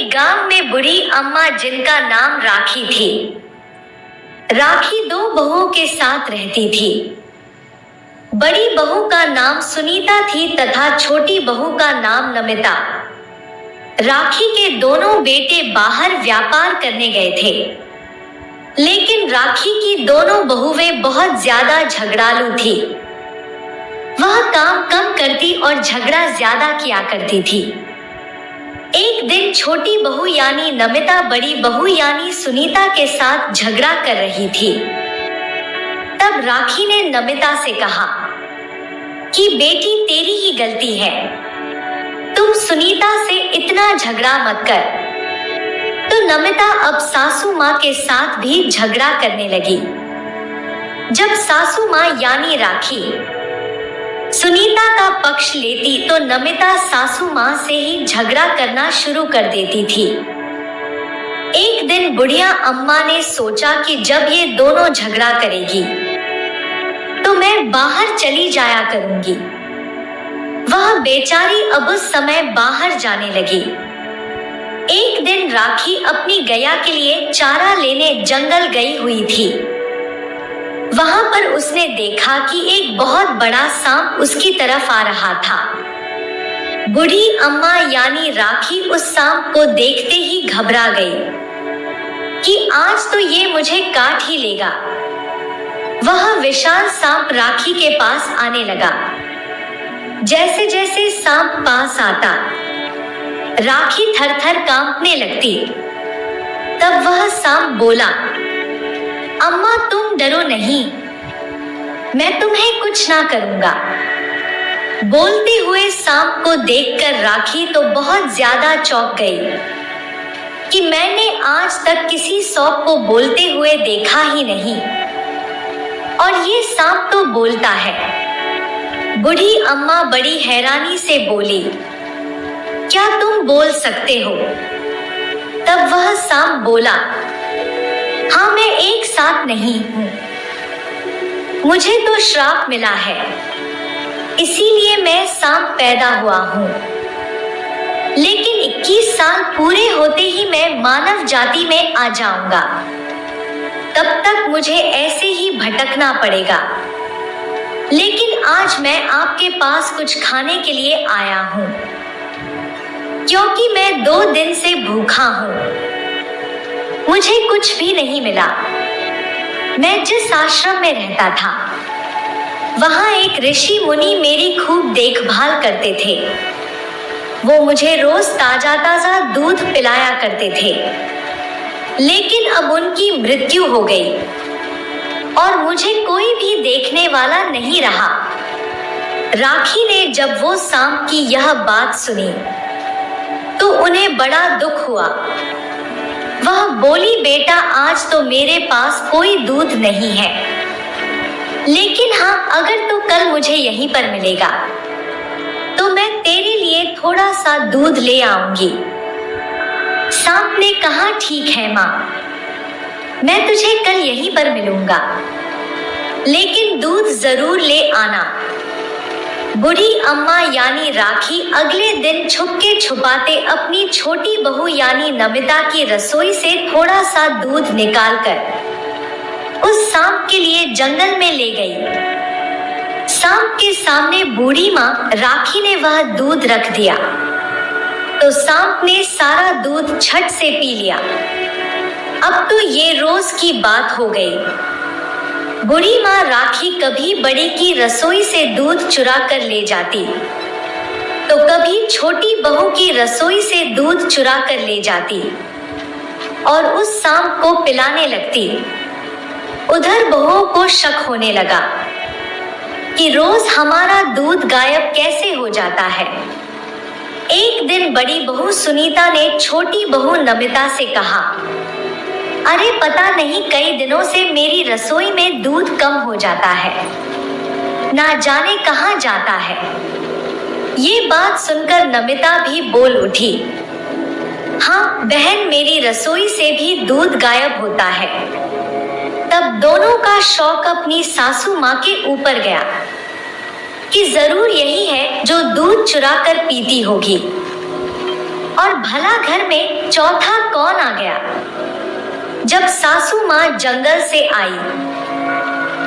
गांव में बूढ़ी अम्मा जिनका नाम राखी थी। राखी दो बहुओं के साथ रहती थी। बड़ी बहू का नाम सुनीता थी तथा छोटी बहू का नाम नमिता। राखी के दोनों बेटे बाहर व्यापार करने गए थे, लेकिन राखी की दोनों बहुएं बहुत ज्यादा झगड़ालू थी। वह काम कम करती और झगड़ा ज्यादा किया करती थी। एक दिन छोटी बहू यानी नमिता बड़ी बहू यानी सुनीता के साथ झगड़ा कर रही थी। तब राखी ने नमिता से कहा कि बेटी तेरी ही गलती है, तुम सुनीता से इतना झगड़ा मत कर। तो नमिता अब सासू माँ के साथ भी झगड़ा करने लगी। जब सासू माँ यानी राखी सुनीता का पक्ष लेती तो नमिता सासू माँ से ही झगड़ा करना शुरू कर देती थी। एक दिन बुढ़िया अम्मा ने सोचा कि जब ये दोनों झगड़ा करेगी तो मैं बाहर चली जाया करूंगी। वह बेचारी अब उस समय बाहर जाने लगी। एक दिन राखी अपनी गैया के लिए चारा लेने जंगल गई हुई थी। वहां पर उसने देखा कि एक बहुत बड़ा सांप उसकी तरफ आ रहा था। बूढ़ी अम्मा यानी राखी उस सांप को देखते ही घबरा गई कि आज तो ये मुझे काट ही लेगा। वह विशाल सांप राखी के पास आने लगा। जैसे जैसे सांप पास आता राखी थर-थर कांपने लगती। तब वह सांप बोला, अम्मा तुम डरो नहीं, मैं तुम्हें कुछ ना करूंगा। बोलते हुए सांप को देखकर राखी तो बहुत ज्यादा चौंक गई कि मैंने आज तक किसी सांप को बोलते हुए देखा ही नहीं, और ये सांप तो बोलता है। बूढ़ी अम्मा बड़ी हैरानी से बोली, क्या तुम बोल सकते हो? तब वह सांप बोला, हाँ मैं एक साथ नहीं हूँ, मुझे तो श्राप मिला है, इसीलिए मैं सांप पैदा हुआ हूँ। लेकिन 21 साल पूरे होते ही मैं मानव जाति में आ जाऊंगा, तब तक मुझे ऐसे ही भटकना पड़ेगा। लेकिन आज मैं आपके पास कुछ खाने के लिए आया हूँ, क्योंकि मैं 2 दिन से भूखा हूँ। मुझे कुछ भी नहीं मिला। मैं जिस आश्रम में रहता था वहां एक ऋषि मुनि मेरी खूब देखभाल करते थे। वो मुझे रोज ताजा ताजा दूध पिलाया करते थे, लेकिन अब उनकी मृत्यु हो गई और मुझे कोई भी देखने वाला नहीं रहा। राखी ने जब वो सांप की यह बात सुनी तो उन्हें बड़ा दुख हुआ। वह बोली, बेटा आज तो मेरे पास कोई दूध नहीं है, लेकिन हाँ अगर तो कल मुझे यहीं पर मिलेगा तो मैं तेरे लिए थोड़ा सा दूध ले आऊंगी। सांप ने कहा, ठीक है माँ, मैं तुझे कल यहीं पर मिलूंगा, लेकिन दूध जरूर ले आना। बूढ़ी अम्मा यानी राखी अगले दिन छुपके छुपाते अपनी छोटी बहू यानी नमिता की रसोई से थोड़ा सा दूध निकालकर उस सांप के लिए जंगल में ले गई। सांप के सामने बूढ़ी माँ राखी ने वह दूध रख दिया तो सांप ने सारा दूध झट से पी लिया। अब तो ये रोज की बात हो गई। बूढ़ी माँ राखी कभी बड़ी की रसोई से दूध चुरा कर ले जाती तो कभी छोटी बहू की रसोई से दूध चुरा कर ले जाती और उस सांप को पिलाने लगती। उधर बहुओं को शक होने लगा कि रोज हमारा दूध गायब कैसे हो जाता है। एक दिन बड़ी बहू सुनीता ने छोटी बहू नमिता से कहा, अरे पता नहीं कई दिनों से मेरी रसोई में दूध कम हो जाता है, ना जाने कहाँ जाता है। ये बात सुनकर नमिता भी बोल उठी, हाँ बहन मेरी रसोई से भी दूध गायब होता है। तब दोनों का शौक अपनी सासू माँ के ऊपर गया कि जरूर यही है जो दूध चुरा कर पीती होगी। और भला घर में चौथा कौन आ गया। जब सासू माँ जंगल से आई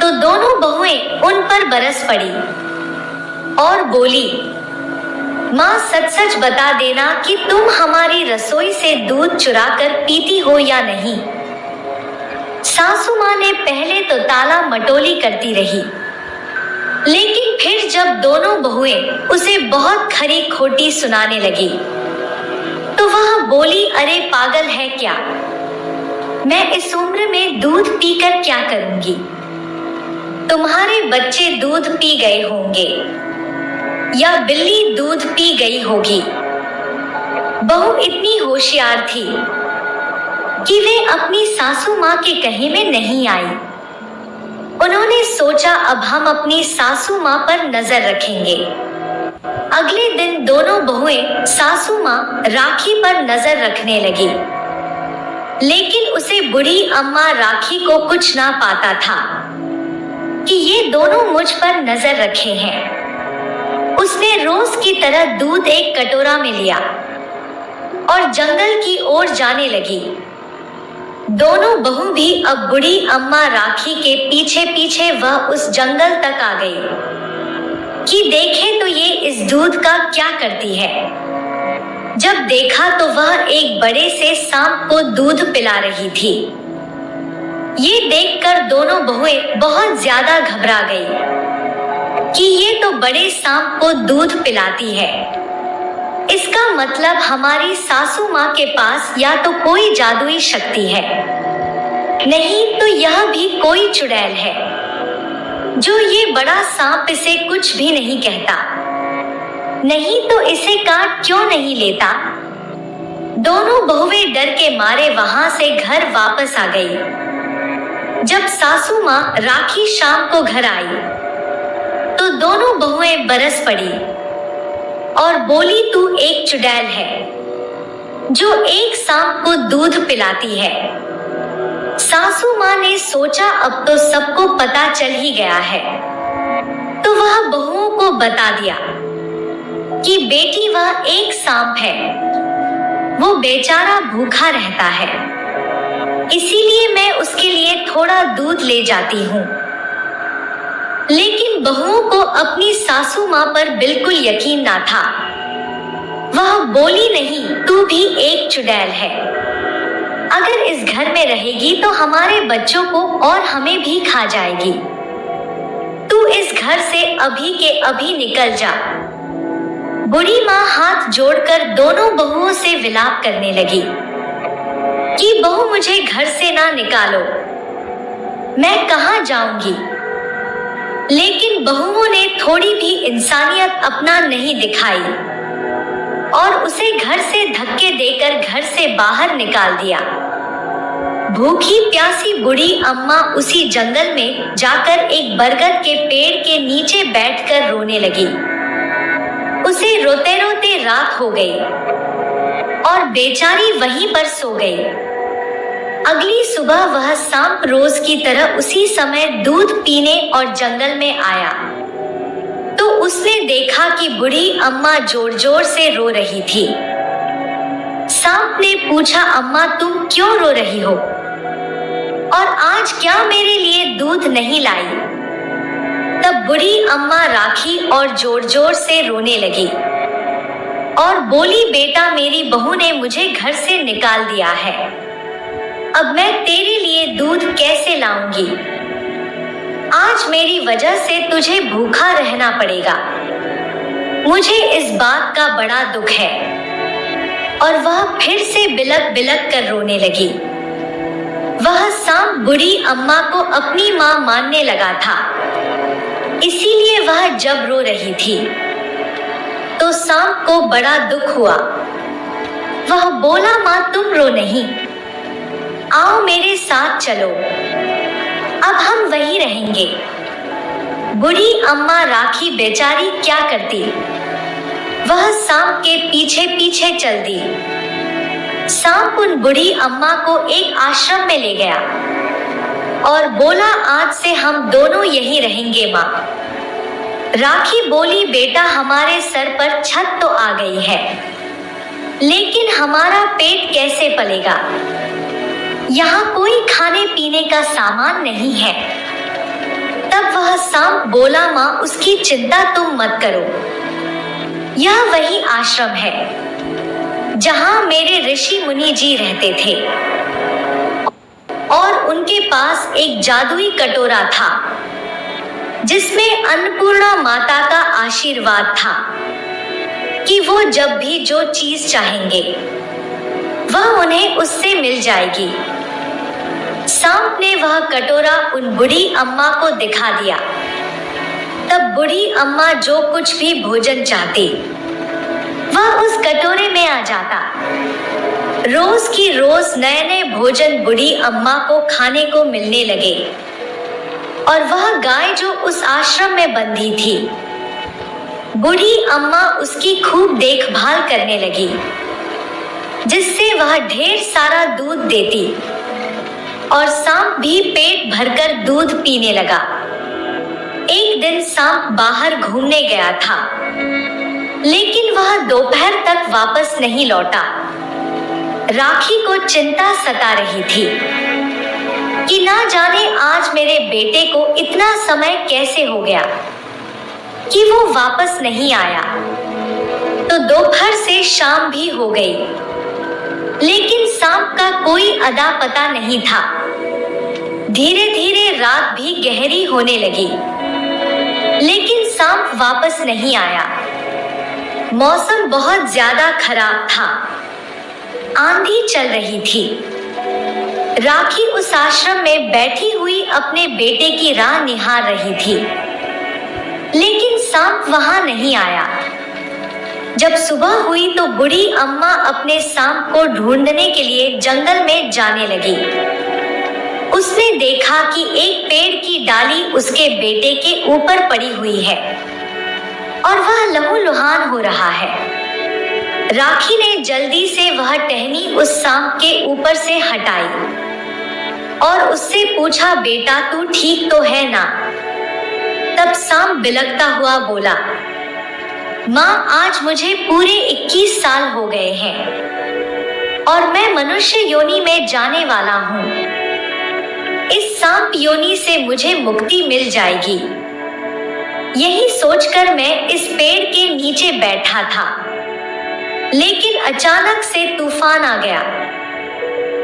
तो दोनों बहुएं उन पर बरस पड़ी और बोली, माँ सच सच बता देना कि तुम हमारी रसोई से दूध चुराकर पीती हो या नहीं। सासू माँ ने पहले तो ताला मटोली करती रही, लेकिन फिर जब दोनों बहुएं उसे बहुत खरी खोटी सुनाने लगी तो वह बोली, अरे पागल है क्या, मैं इस उम्र में दूध पीकर क्या करूंगी। तुम्हारे बच्चे दूध पी गए होंगे या बिल्ली दूध पी गई होगी। बहू इतनी होशियार थी कि वे अपनी सासू माँ के कहे में नहीं आई। उन्होंने सोचा अब हम अपनी सासू माँ पर नजर रखेंगे। अगले दिन दोनों बहुएं सासू माँ राखी पर नजर रखने लगी, लेकिन उसे बूढ़ी अम्मा राखी को कुछ ना पाता था कि ये दोनों मुझ पर नजर रखे हैं। उसने रोज की तरह दूध एक कटोरा में लिया और जंगल की ओर जाने लगी। दोनों बहू भी अब बूढ़ी अम्मा राखी के पीछे पीछे वह उस जंगल तक आ गई कि देखे तो ये इस दूध का क्या करती है। जब देखा तो वह एक बड़े से सांप को दूध पिला रही थी। ये देखकर दोनों बहुएं बहुत ज्यादा घबरा गई कि ये तो बड़े सांप को दूध पिलाती है। इसका मतलब हमारी सासू माँ के पास या तो कोई जादुई शक्ति है, नहीं तो यह भी कोई चुड़ैल है जो ये बड़ा सांप इसे कुछ भी नहीं कहता। नहीं तो इसे काट क्यों नहीं लेता। दोनों बहुएं डर के मारे वहां से घर वापस आ गई। जब सासू माँ राखी शाम को घर आई तो दोनों बहुएं बरस पड़ी और बोली, तू एक चुड़ैल है जो एक सांप को दूध पिलाती है। सासू माँ ने सोचा अब तो सबको पता चल ही गया है, तो वह बहुओं को बता दिया कि बेटी वह एक सांप है, वो बेचारा भूखा रहता है, इसीलिए मैं उसके लिए थोड़ा दूध ले जाती हूँ। लेकिन बहुओं को अपनी सासू माँ पर बिल्कुल यकीन ना था। वह बोली, नहीं, तू भी एक चुड़ैल है। अगर इस घर में रहेगी तो हमारे बच्चों को और हमें भी खा जाएगी। तू इस घर से अभी के अभी निकल जा। बूढ़ी माँ हाथ जोड़कर दोनों बहुओं से विलाप करने लगी कि बहू मुझे घर से ना निकालो, मैं कहाँ जाऊंगी। लेकिन बहुओं ने थोड़ी भी इंसानियत अपना नहीं दिखाई और उसे घर से धक्के देकर घर से बाहर निकाल दिया। भूखी प्यासी बूढ़ी अम्मा उसी जंगल में जाकर एक बरगद के पेड़ के नीचे बैठकर रोने लगी। उसे रोते रोते रात हो गई और बेचारी वहीं पर सो गई। अगली सुबह वह सांप रोज की तरह उसी समय दूध पीने और जंगल में आया तो उसने देखा कि बूढ़ी अम्मा जोर जोर से रो रही थी। सांप ने पूछा, अम्मा तुम क्यों रो रही हो और आज क्या मेरे लिए दूध नहीं लाई। तब बूढ़ी अम्मा राखी और जोर जोर से रोने लगी और बोली, बेटा मेरी बहू ने मुझे घर से निकाल दिया है, अब मैं तेरे लिए दूध कैसे लाऊंगी। आज मेरी वजह से तुझे भूखा रहना पड़ेगा। मुझे इस बात का बड़ा दुख है। और वह फिर से बिलक बिलक कर रोने लगी। वह सांप बूढ़ी अम्मा को अपनी माँ मानने लगा था, इसीलिए वह जब रो रही थी तो सांप को बड़ा दुख हुआ। वह बोला, माँ तुम रो नहीं, आओ मेरे साथ चलो, अब हम वहीं रहेंगे। बूढ़ी अम्मा राखी बेचारी क्या करती, वह सांप के पीछे पीछे चल दी। सांप उन बूढ़ी अम्मा को एक आश्रम में ले गया और बोला, आज से हम दोनों यहीं रहेंगे माँ। राखी बोली, बेटा हमारे सर पर छत तो आ गई है, लेकिन हमारा पेट कैसे पलेगा? यहाँ कोई खाने पीने का सामान नहीं है। तब वह सांप बोला, माँ उसकी चिंता तुम मत करो। यह वही आश्रम है जहाँ मेरे ऋषि मुनि जी रहते थे और उनके पास एक जादुई कटोरा था जिसमें अन्नपूर्णा माता का आशीर्वाद था कि वो जब भी जो चीज चाहेंगे वह उन्हें उससे मिल जाएगी। सांप ने वह कटोरा उन बूढ़ी अम्मा को दिखा दिया। तब बूढ़ी अम्मा जो कुछ भी भोजन चाहती वह उस कटोरे में आ जाता। रोज की रोज नए नए भोजन बूढ़ी अम्मा को खाने को मिलने लगे और वह गाय जो उस आश्रम में बंधी थी, बूढ़ी अम्मा उसकी खूब देखभाल करने लगी, जिससे वह ढेर सारा दूध देती और सांप भी पेट भरकर दूध पीने लगा। एक दिन सांप बाहर घूमने गया था, लेकिन वह दोपहर तक वापस नहीं लौटा। राखी को चिंता सता रही थी कि ना जाने आज मेरे बेटे को इतना समय कैसे हो गया कि वो वापस नहीं आया। तो दोपहर से शाम भी हो गई, लेकिन सांप का कोई अता पता नहीं था। धीरे धीरे रात भी गहरी होने लगी, लेकिन सांप वापस नहीं आया। मौसम बहुत ज्यादा खराब था, आंधी चल रही थी। राखी उस आश्रम में बैठी हुई अपने बेटे की राह निहार रही थी, लेकिन सांप वहां नहीं आया। जब सुबह हुई तो बूढ़ी अम्मा अपने सांप को ढूंढने के लिए जंगल में जाने लगी। उसने देखा कि एक पेड़ की डाली उसके बेटे के ऊपर पड़ी हुई है और वह लहूलुहान हो रहा है। राखी ने जल्दी से वह टहनी उस सांप के ऊपर से हटाई और उससे पूछा, बेटा तू ठीक तो है ना? तब सांप बिलखता हुआ बोला, माँ आज मुझे पूरे 21 साल हो गए हैं और मैं मनुष्य योनि में जाने वाला हूँ। इस सांप योनि से मुझे मुक्ति मिल जाएगी। यही सोचकर मैं इस पेड़ के नीचे बैठा था, लेकिन अचानक से तूफान आ गया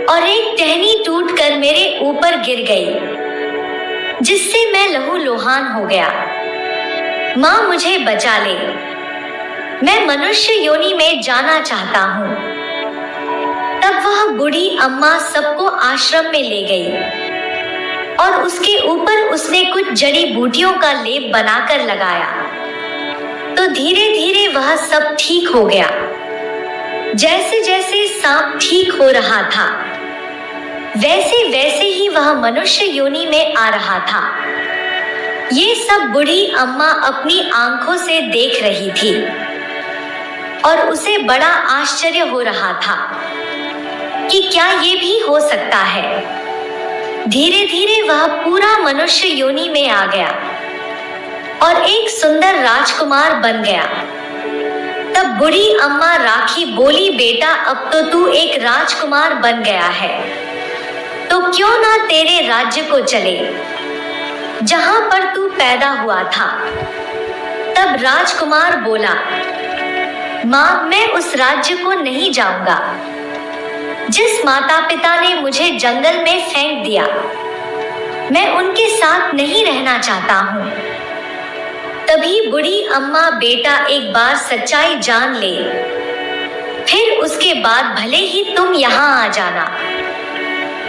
और एक टहनी टूटकर मेरे ऊपर गिर गई, जिससे मैं लहूलुहान हो गया। माँ मुझे बचा ले, मैं मनुष्य योनि में जाना चाहता हूँ। तब वह बूढ़ी अम्मा सबको आश्रम में ले गई और उसके ऊपर उसने कुछ जड़ी बूटियों का लेप बनाकर लगाया। तो धीरे धीरे वह सब ठीक हो गया। जैसे जैसे सांप ठीक हो रहा था, वैसे वैसे ही वह मनुष्य योनि में आ रहा था। ये सब बूढ़ी अम्मा अपनी आंखों से देख रही थी और उसे बड़ा आश्चर्य हो रहा था कि क्या ये भी हो सकता है। धीरे धीरे वह पूरा मनुष्य योनि में आ गया और एक सुंदर राजकुमार बन गया। तब बूढ़ी अम्मा राखी बोली, बेटा अब तो तू एक राजकुमार बन गया है, तो क्यों ना तेरे राज्य को चले जहां पर तू पैदा हुआ था। तब राजकुमार बोला, माँ मैं उस राज्य को नहीं जाऊंगा जिस माता पिता ने मुझे जंगल में फेंक दिया। मैं उनके साथ नहीं रहना चाहता हूँ। तभी बूढ़ी अम्मा, बेटा एक बार सच्चाई जान ले, फिर उसके बाद भले ही तुम यहाँ आ जाना।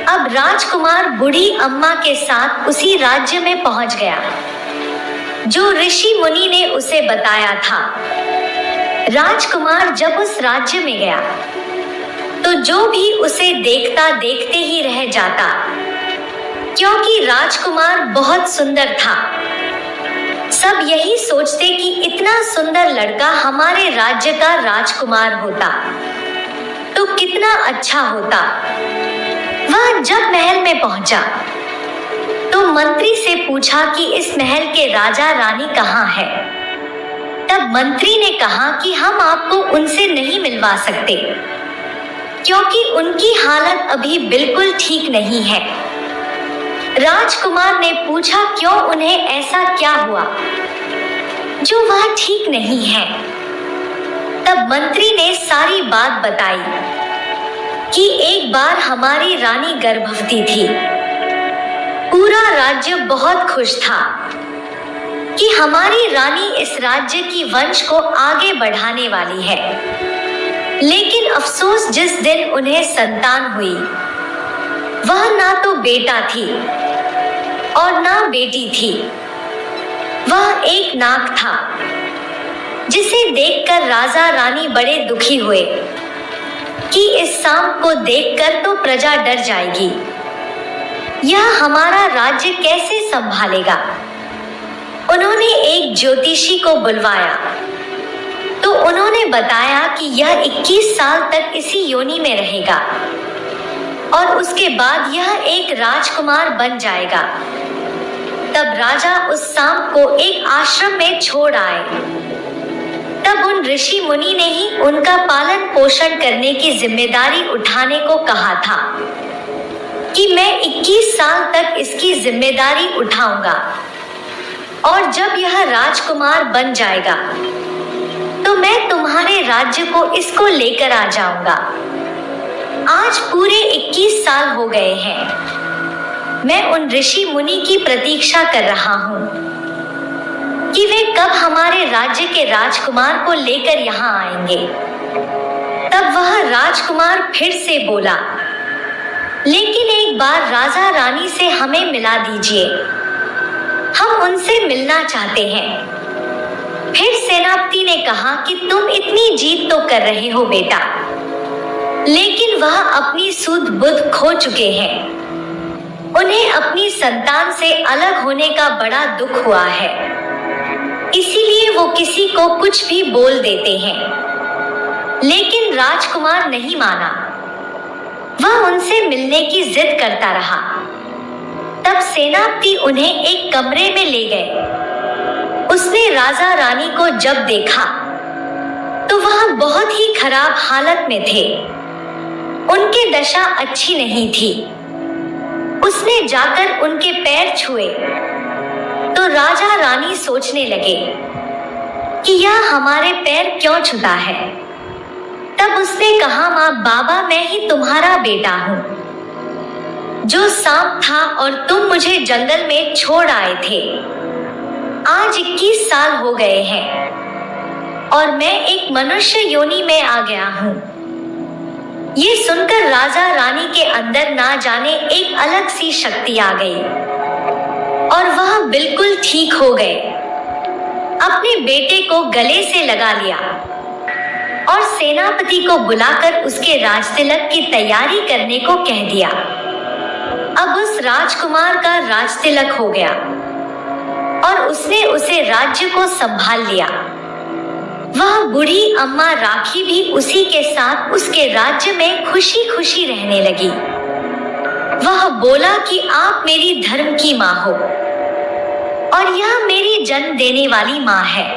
अब राजकुमार बूढ़ी अम्मा के साथ उसी राज्य में पहुंच गया जो ऋषि मुनि ने उसे बताया था। राजकुमार जब उस राज्य में गया तो जो भी उसे देखता देखते ही रह जाता, क्योंकि राजकुमार बहुत सुंदर था। सब यही सोचते कि इतना सुंदर लड़का हमारे राज्य का राजकुमार होता तो कितना अच्छा होता। वह जब महल में पहुंचा तो मंत्री से पूछा कि इस महल के राजा रानी कहाँ है। तब मंत्री ने कहा कि हम आपको उनसे नहीं मिलवा सकते, क्योंकि उनकी हालत अभी बिल्कुल ठीक नहीं है। राजकुमार ने पूछा, क्यों, उन्हें ऐसा क्या हुआ जो वह ठीक नहीं है? तब मंत्री ने सारी बात बताई कि एक बार हमारी रानी गर्भवती थी। पूरा राज्य बहुत खुश था कि हमारी रानी इस राज्य की वंश को आगे बढ़ाने वाली है। लेकिन अफसोस, जिस दिन उन्हें संतान हुई, वह ना तो बेटा थी और ना बेटी थी। वह एक नाग था, जिसे देखकर राजा रानी बड़े दुखी हुए कि इस सांप को देखकर तो प्रजा डर जाएगी, यह हमारा राज्य कैसे संभालेगा। उन्होंने एक ज्योतिषी को बुलवाया तो उन्होंने बताया कि यह 21 साल तक इसी योनि में रहेगा और उसके बाद यह एक राजकुमार बन जाएगा। तब राजा उस सांप को एक आश्रम में छोड़ आए। तब उन ऋषि मुनि ने ही उनका पालन पोषण करने की जिम्मेदारी उठाने को कहा था कि मैं 21 साल तक इसकी जिम्मेदारी उठाऊंगा और जब यह राजकुमार बन जाएगा तो मैं तुम्हारे राज्य को इसको लेकर आ जाऊंगा। आज पूरे 21 साल हो गए हैं। मैं उन ऋषि मुनि की प्रतीक्षा कर रहा हूँ कि वे कब हमारे राज्य के राजकुमार को लेकर यहाँ आएंगे। तब वह राजकुमार फिर से बोला, लेकिन एक बार राजा रानी से हमें मिला दीजिए, हम उनसे मिलना चाहते हैं। फिर सेनापति ने कहा कि तुम इतनी जिद तो कर रहे हो बेटा, लेकिन वह अपनी सुध बुध खो चुके हैं। उन्हें अपनी संतान से अलग होने का बड़ा दुख हुआ है, इसीलिए वो किसी को कुछ भी बोल देते हैं। लेकिन राजकुमार नहीं माना, वह उनसे मिलने की जिद करता रहा। तब सेनापति उन्हें एक कमरे में ले गए। उसने राजा रानी को जब देखा तो वह बहुत ही खराब हालत में थे। उनकी दशा अच्छी नहीं थी। उसने जाकर उनके पैर छुए तो राजा रानी सोचने लगे कि यह हमारे पैर क्यों छूता है। तब उसने कहा, माँ बाबा, मैं ही तुम्हारा बेटा हूँ, जो सांप था और तुम मुझे जंगल में छोड़ आए थे। आज 21 साल हो गए हैं और मैं एक मनुष्य योनि में आ गया हूँ। ये सुनकर राजा रानी के अंदर ना जाने एक अलग सी शक्ति आ गई और वह बिल्कुल ठीक हो गए। अपने बेटे को गले से लगा लिया और सेनापति को बुलाकर उसके राजतिलक की तैयारी करने को कह दिया। अब उस राजकुमार का राजतिलक हो गया और उसने उसे राज्य को संभाल लिया। वह बूढ़ी अम्मा राखी भी उसी के साथ उसके राज्य में खुशी खुशी रहने लगी। वह बोला कि आप मेरी धर्म की माँ हो और यह मेरी जन्म देने वाली माँ है।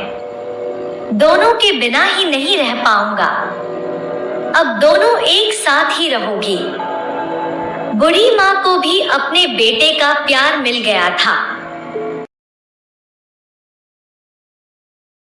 दोनों के बिना ही नहीं रह पाऊंगा, अब दोनों एक साथ ही रहोगी। बूढ़ी माँ को भी अपने बेटे का प्यार मिल गया था।